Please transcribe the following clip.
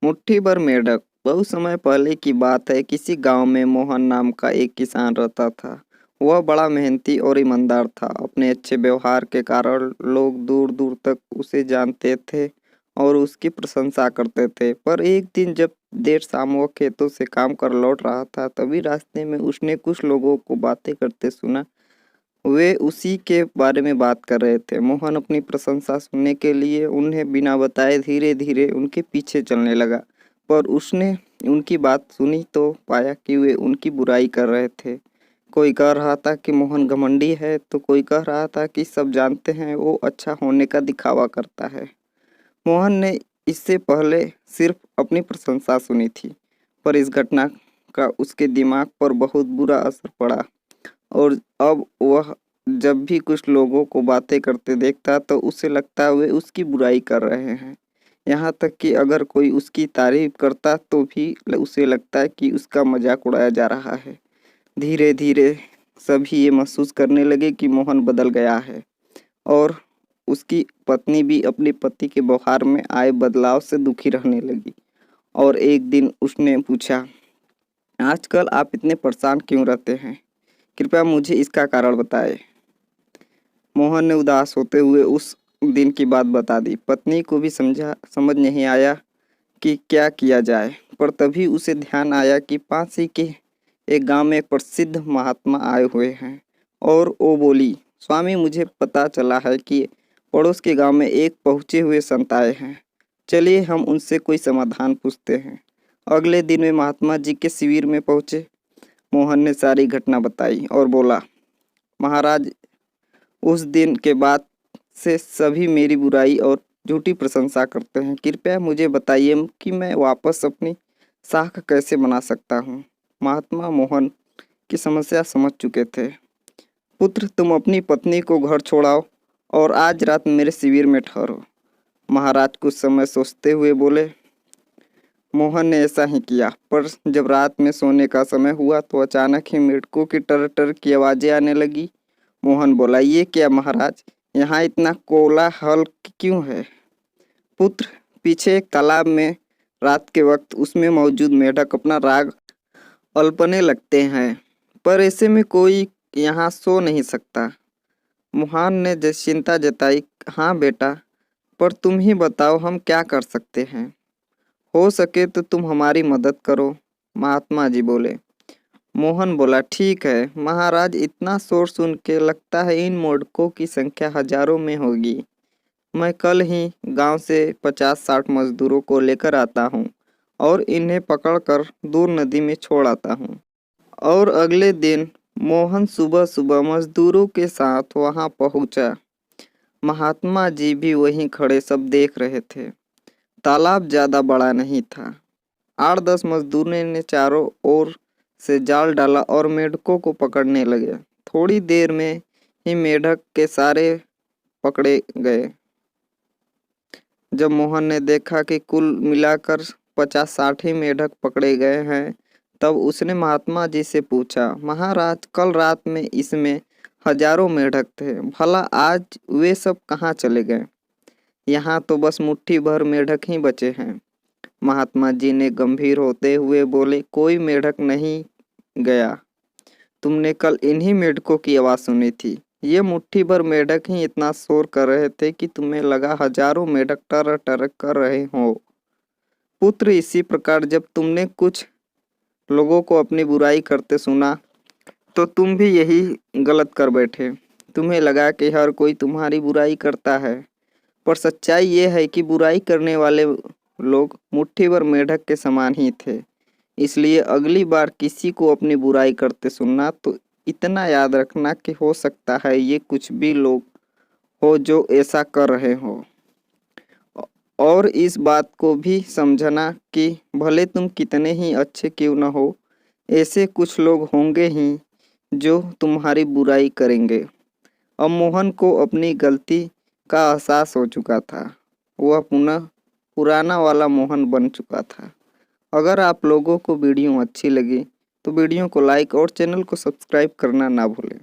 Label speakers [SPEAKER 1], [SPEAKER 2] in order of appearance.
[SPEAKER 1] मुट्ठी भर मेंढक। बहुत समय पहले की बात है। किसी गांव में मोहन नाम का एक किसान रहता था। वह बड़ा मेहनती और ईमानदार था। अपने अच्छे व्यवहार के कारण लोग दूर दूर तक उसे जानते थे और उसकी प्रशंसा करते थे। पर एक दिन जब देर शाम वह खेतों से काम कर लौट रहा था, तभी रास्ते में उसने कुछ लोगों को बातें करते सुना। वे उसी के बारे में बात कर रहे थे। मोहन अपनी प्रशंसा सुनने के लिए उन्हें बिना बताए धीरे धीरे उनके पीछे चलने लगा। पर उसने उनकी बात सुनी तो पाया कि वे उनकी बुराई कर रहे थे। कोई कह रहा था कि मोहन घमंडी है, तो कोई कह रहा था कि सब जानते हैं वो अच्छा होने का दिखावा करता है। मोहन ने इससे पहले सिर्फ अपनी प्रशंसा सुनी थी, पर इस घटना का उसके दिमाग पर बहुत बुरा असर पड़ा। और अब वह जब भी कुछ लोगों को बातें करते देखता तो उसे लगता वे उसकी बुराई कर रहे हैं। यहाँ तक कि अगर कोई उसकी तारीफ करता तो भी उसे लगता है कि उसका मजाक उड़ाया जा रहा है। धीरे धीरे सभी ये महसूस करने लगे कि मोहन बदल गया है और उसकी पत्नी भी अपने पति के व्यवहार में आए बदलाव से दुखी रहने लगी। और एक दिन उसने पूछा, आजकल आप इतने परेशान क्यों रहते हैं? कृपया मुझे इसका कारण बताएं। मोहन ने उदास होते हुए उस दिन की बात बता दी। पत्नी को भी समझ नहीं आया कि क्या किया जाए। पर तभी उसे ध्यान आया कि पास ही के एक गांव में एक प्रसिद्ध महात्मा आए हुए हैं। और वो बोली, स्वामी, मुझे पता चला है कि पड़ोस के गांव में एक पहुँचे हुए संत आए हैं। चलिए हम उनसे कोई समाधान पूछते हैं। अगले दिन वे महात्मा जी के शिविर में पहुँचे। मोहन ने सारी घटना बताई और बोला, महाराज, उस दिन के बाद से सभी मेरी बुराई और झूठी प्रशंसा करते हैं। कृपया मुझे बताइए कि मैं वापस अपनी साख कैसे बना सकता हूँ। महात्मा मोहन की समस्या समझ चुके थे। पुत्र, तुम अपनी पत्नी को घर छोड़ाओ और आज रात मेरे शिविर में ठहरो। महाराज कुछ समय सोचते हुए बोले। मोहन ने ऐसा ही किया। पर जब रात में सोने का समय हुआ तो अचानक ही मेढकों की टर टर की आवाज़ें आने लगी। मोहन बोला, ये क्या महाराज, यहाँ इतना कोलाहल क्यों है? पुत्र, पीछे एक तालाब में रात के वक्त उसमें मौजूद मेढक अपना राग अल्पने लगते हैं, पर ऐसे में कोई यहाँ सो नहीं सकता। मोहन ने चिंता जताई। हाँ बेटा, पर तुम ही बताओ हम क्या कर सकते हैं। हो सके तो तुम हमारी मदद करो, महात्मा जी बोले। मोहन बोला, ठीक है महाराज, इतना शोर सुन के लगता है इन मेढकों की संख्या हजारों में होगी। मैं कल ही गांव से 50-60 मजदूरों को लेकर आता हूँ और इन्हें पकड़कर दूर नदी में छोड़ आता हूँ। और अगले दिन मोहन सुबह सुबह मजदूरों के साथ वहां पहुंचा। महात्मा जी भी वहीं खड़े सब देख रहे थे। तालाब ज़्यादा बड़ा नहीं था। 8-10 मजदूरों ने चारों ओर से जाल डाला और मेढकों को पकड़ने लगे। थोड़ी देर में ही मेढक के सारे पकड़े गए। जब मोहन ने देखा कि कुल मिलाकर 50-60 ही मेढक पकड़े गए हैं, तब उसने महात्मा जी से पूछा, महाराज, कल रात में इसमें हजारों मेढक थे, भला आज वे सब कहाँ चले गए? यहाँ तो बस मुट्ठी भर मेढक ही बचे हैं। महात्मा जी ने गंभीर होते हुए बोले, कोई मेढक नहीं गया। तुमने कल इन्हीं मेढकों की आवाज़ सुनी थी। ये मुट्ठी भर मेढक ही इतना शोर कर रहे थे कि तुम्हें लगा हजारों मेढक टर टर कर रहे हो। पुत्र, इसी प्रकार जब तुमने कुछ लोगों को अपनी बुराई करते सुना तो तुम भी यही गलत कर बैठे। तुम्हें लगा कि हर कोई तुम्हारी बुराई करता है, पर सच्चाई ये है कि बुराई करने वाले लोग मुट्ठी भर मेढक के समान ही थे। इसलिए अगली बार किसी को अपनी बुराई करते सुनना तो इतना याद रखना कि हो सकता है ये कुछ भी लोग हो जो ऐसा कर रहे हो। और इस बात को भी समझना कि भले तुम कितने ही अच्छे क्यों न हो, ऐसे कुछ लोग होंगे ही जो तुम्हारी बुराई करेंगे। अब मोहन को अपनी गलती का एहसास हो चुका था। वह पुनः पुराना वाला मोहन बन चुका था। अगर आप लोगों को वीडियो अच्छी लगी तो वीडियो को लाइक और चैनल को सब्सक्राइब करना ना भूलें।